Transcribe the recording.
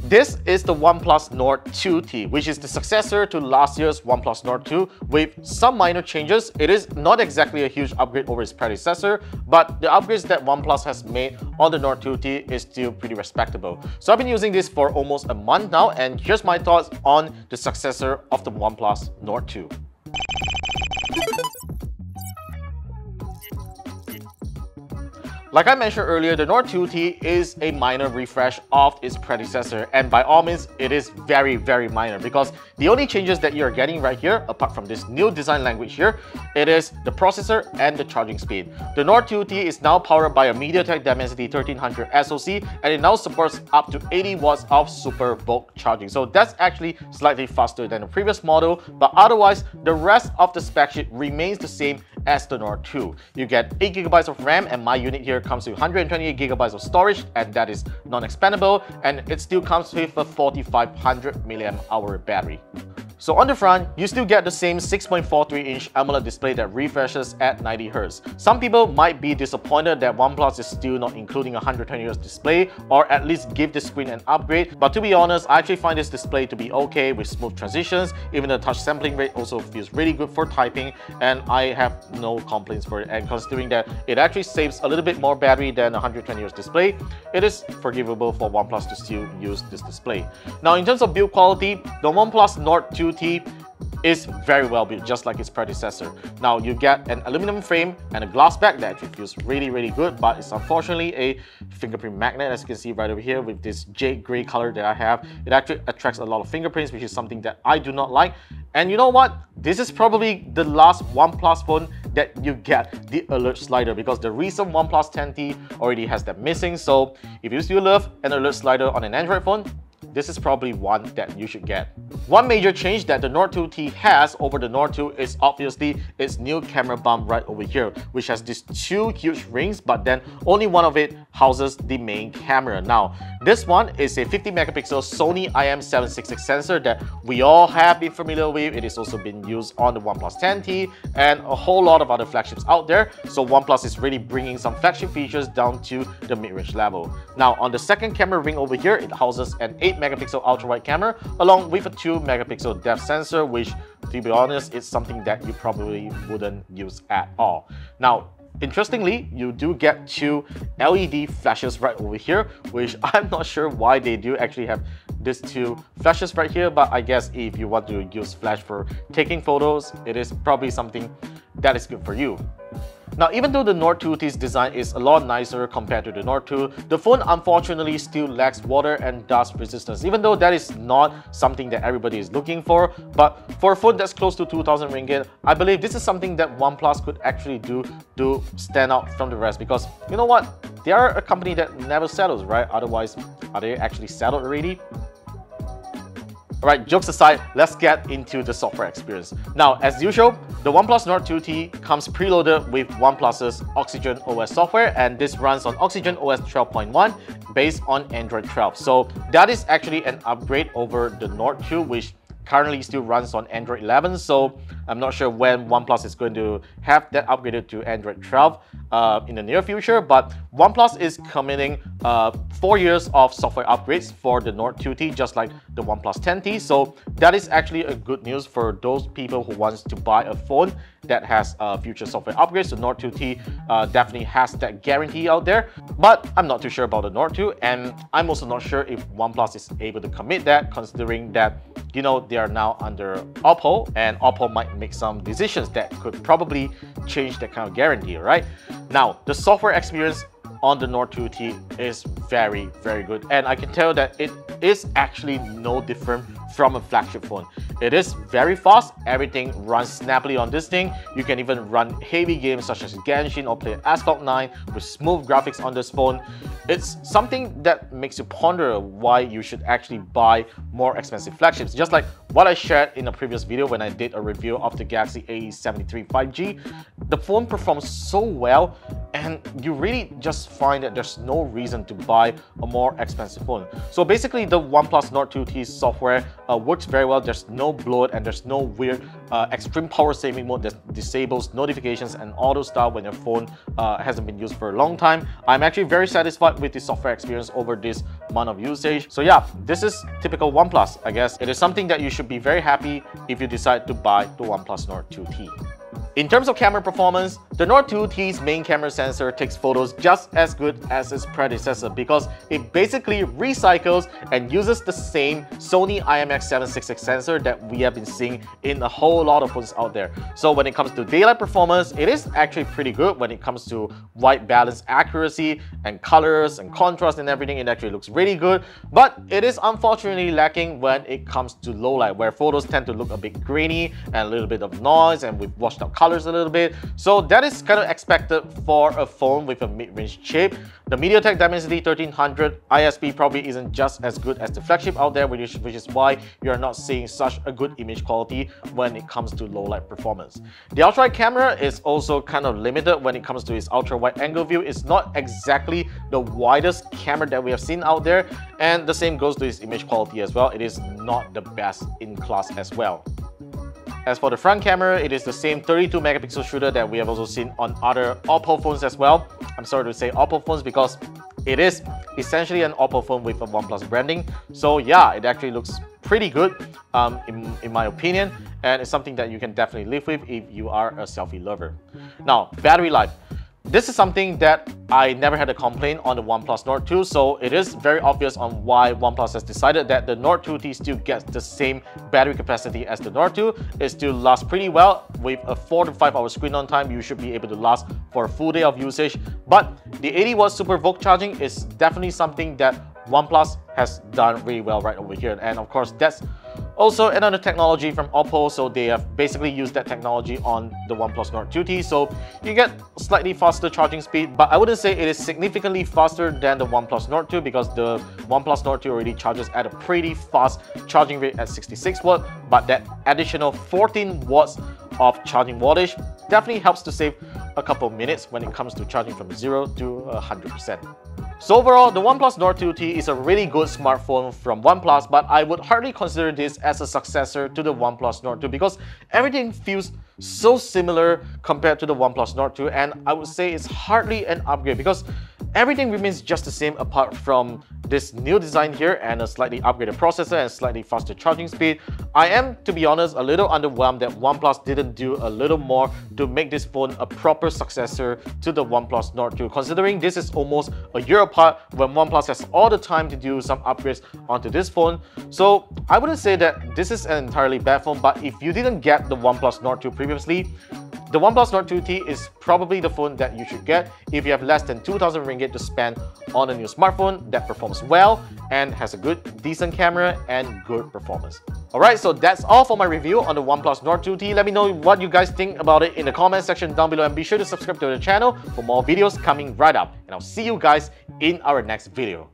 This is the OnePlus Nord 2T, which is the successor to last year's OnePlus Nord 2 with some minor changes. It is not exactly a huge upgrade over its predecessor, but the upgrades that OnePlus has made on the Nord 2T is still pretty respectable. So I've been using this for almost a month now, and here's my thoughts on the successor of the OnePlus Nord 2. Like I mentioned earlier, the Nord 2T is a minor refresh of its predecessor, and by all means, it is very minor because the only changes that you're getting right here, apart from this new design language here, it is the processor and the charging speed. The Nord 2T is now powered by a MediaTek Dimensity 1300 SoC, and it now supports up to 80 watts of super bulk charging. So that's actually slightly faster than the previous model, but otherwise, the rest of the spec sheet remains the same as the Nord 2. You get 8GB of RAM, and my unit here comes with 128GB of storage, and that is non-expandable, and it still comes with a 4500 mAh battery. So on the front, you still get the same 6.43-inch AMOLED display that refreshes at 90Hz. Some people might be disappointed that OnePlus is still not including a 120Hz display, or at least give the screen an upgrade, but to be honest, I actually find this display to be okay with smooth transitions. Even the touch sampling rate also feels really good for typing, and I have no complaints for it. And considering that it actually saves a little bit more battery than a 120Hz display, it is forgivable for OnePlus to still use this display. Now in terms of build quality, the OnePlus Nord 2T is very well built, just like its predecessor. Now you get an aluminum frame and a glass back that actually feels really good, but it's unfortunately a fingerprint magnet, as you can see right over here with this jade gray color that I have. It actually attracts a lot of fingerprints, which is something that I do not like. And you know what? This is probably the last OnePlus phone that you get the alert slider, because the recent OnePlus 10T already has that missing. So if you still love an alert slider on an Android phone, this is probably one that you should get. One major change that the Nord 2T has over the Nord 2 is obviously its new camera bump right over here, which has these two huge rings, but then only one of it houses the main camera. Now, this one is a 50 megapixel Sony IM766 sensor that we all have been familiar with. It has also been used on the OnePlus 10T and a whole lot of other flagships out there. So OnePlus is really bringing some flagship features down to the mid-range level. Now, on the second camera ring over here, it houses an 8 megapixel ultra-wide camera along with a 2 megapixel depth sensor, which, to be honest, is something that you probably wouldn't use at all. Now, interestingly, you do get two LED flashes right over here, which I'm not sure why they do actually have these two flashes right here, but I guess if you want to use flash for taking photos, it is probably something that is good for you. Now, even though the Nord 2T's design is a lot nicer compared to the Nord 2, the phone unfortunately still lacks water and dust resistance, even though that is not something that everybody is looking for. But for a phone that's close to 2,000 ringgit, I believe this is something that OnePlus could actually do to stand out from the rest, because you know what? They are a company that never settles, right? Otherwise, are they actually settled already? Alright, jokes aside, let's get into the software experience. Now, as usual, the OnePlus Nord 2T comes preloaded with OnePlus's Oxygen OS software, and this runs on Oxygen OS 12.1 based on Android 12. So that is actually an upgrade over the Nord 2, which currently still runs on Android 11, so I'm not sure when OnePlus is going to have that upgraded to Android 12 in the near future, but OnePlus is committing 4 years of software upgrades for the Nord 2T, just like the OnePlus 10T, so that is actually a good news for those people who wants to buy a phone that has future software upgrades. The Nord 2T definitely has that guarantee out there, but I'm not too sure about the Nord 2, and I'm also not sure if OnePlus is able to commit that, considering that, you know, they are now under Oppo, and Oppo might make some decisions that could probably change that kind of guarantee, right? Now, the software experience on the Nord 2T is very good, and I can tell that it is actually no different from a flagship phone. It is very fast, everything runs snappily on this thing. You can even run heavy games such as Genshin or play Asphalt 9 with smooth graphics on this phone. It's something that makes you ponder why you should actually buy more expensive flagships. Just like what I shared in a previous video when I did a review of the Galaxy A73 5G, the phone performs so well and you really just find that there's no reason to buy a more expensive phone. So basically the OnePlus Nord 2T software works very well. There's no bloat and there's no weird extreme power saving mode that disables notifications and auto start when your phone hasn't been used for a long time. I'm actually very satisfied with the software experience over this amount of usage. So yeah, this is typical OnePlus. I guess it is something that you should be very happy if you decide to buy the OnePlus Nord 2T. In terms of camera performance, the Nord 2T's main camera sensor takes photos just as good as its predecessor because it basically recycles and uses the same Sony IMX766 sensor that we have been seeing in a whole lot of phones out there. So when it comes to daylight performance, it is actually pretty good. When it comes to white balance accuracy and colors and contrast and everything, it actually looks really good. But it is unfortunately lacking when it comes to low light, where photos tend to look a bit grainy and a little bit of noise and with washed out colors a little bit. So that is kind of expected for a phone with a mid-range chip. The MediaTek Dimensity 1300 ISP probably isn't just as good as the flagship out there, which is why you're not seeing such a good image quality when it comes to low light performance. The ultra-wide camera is also kind of limited when it comes to its ultra-wide angle view. It's not exactly the widest camera that we have seen out there, and the same goes to its image quality as well. It is not the best in class as well. As for the front camera, it is the same 32 megapixel shooter that we have also seen on other Oppo phones as well. I'm sorry to say Oppo phones because it is essentially an Oppo phone with a OnePlus branding. So yeah, it actually looks pretty good in my opinion, and it's something that you can definitely live with if you are a selfie lover. Now, battery life. This is something that I never had a complaint on the OnePlus Nord 2, so it is very obvious on why OnePlus has decided that the Nord 2T still gets the same battery capacity as the Nord 2. It still lasts pretty well. With a 4 to 5 hour screen on time, you should be able to last for a full day of usage. But the 80-watt Super VOOC charging is definitely something that OnePlus has done really well right over here. And of course, that's also another technology from Oppo, so they have basically used that technology on the OnePlus Nord 2T, so you get slightly faster charging speed, but I wouldn't say it is significantly faster than the OnePlus Nord 2 because the OnePlus Nord 2 already charges at a pretty fast charging rate at 66 watts, but that additional 14 watts of charging wattage definitely helps to save a couple minutes when it comes to charging from 0 to 100%. So overall, the OnePlus Nord 2T is a really good smartphone from OnePlus, but I would hardly consider this as a successor to the OnePlus Nord 2 because everything feels so similar compared to the OnePlus Nord 2, and I would say it's hardly an upgrade because everything remains just the same apart from this new design here and a slightly upgraded processor and slightly faster charging speed. I am, to be honest, a little underwhelmed that OnePlus didn't do a little more to make this phone a proper successor to the OnePlus Nord 2, considering this is almost a year apart when OnePlus has all the time to do some upgrades onto this phone. So I wouldn't say that this is an entirely bad phone, but if you didn't get the OnePlus Nord 2 previously, the OnePlus Nord 2T is probably the phone that you should get if you have less than 2,000 ringgit to spend on a new smartphone that performs well and has a good, decent camera and good performance. Alright, so that's all for my review on the OnePlus Nord 2T. Let me know what you guys think about it in the comment section down below, and be sure to subscribe to the channel for more videos coming right up. And I'll see you guys in our next video.